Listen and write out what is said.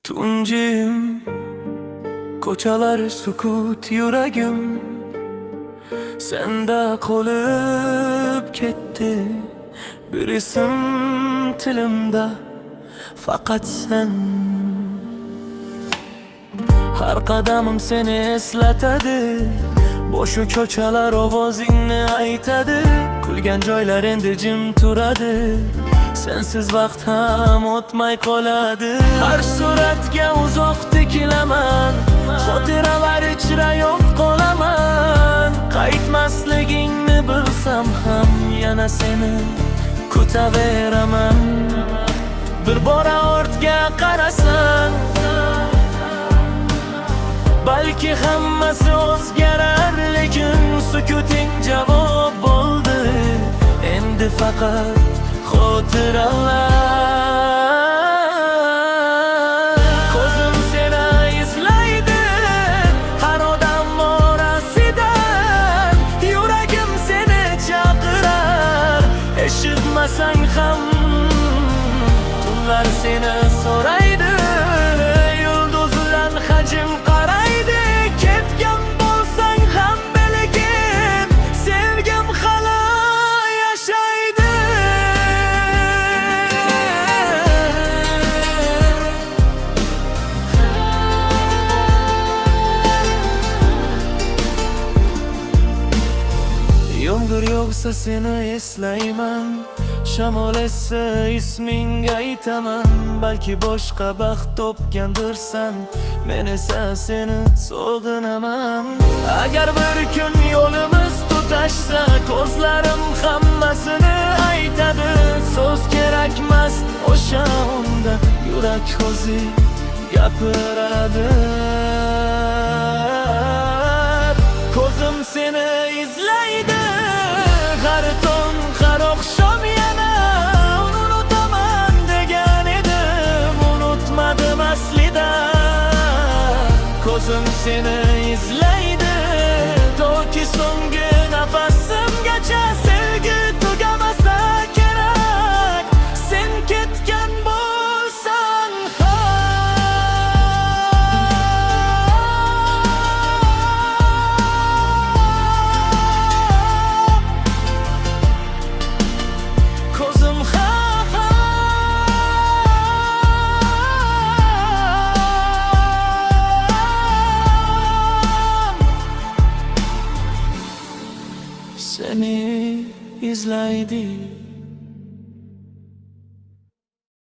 Tuncim, ko'chalar sukut yuragim senda qolib ketdi. Bir ism tilimda faqat sen. Har qadamim seni eslatadi, boşu ko'chalar ovozingni aytadi. Kulgan joylar endi jim turadi, sensiz vaqt ham o'tmay qoladi. Har suratga uzoq tikilaman, xotiralar ichra yo'q qolaman. Qaytmasligingni bilsam ham yana seni kutaveraman. Bir bora ortga qarasang, balki hammasi o'zgarar, lekin sukuting javob bo'ldi. Endi faqat xotiralar. Ko'zim seni izlaydi har odam orasidan. Yuragim seni chaqirar, eshitmasang ham tunlar seni so'raydi. Yulduzlar hajim qaraydi, ketgan bo'lsang ham bilgin, sevgim hali yashaydi. Yomg'ir yog'sa seni eslayman, shamol essa ismingga aytaman. Balki boshqa baxt topgandirsan, men esa seni sog'inaman. Agar bir kun yo'limiz tutashsa, ko'zlarim hammasini aytadi. So'z kerakmas o'sha onda, yurak o'zi gapiradi. Ko'zim seni izlaydi har tong, har oqshom yana. Unutaman degan edim, unutmadim aslida. Ko'zim seni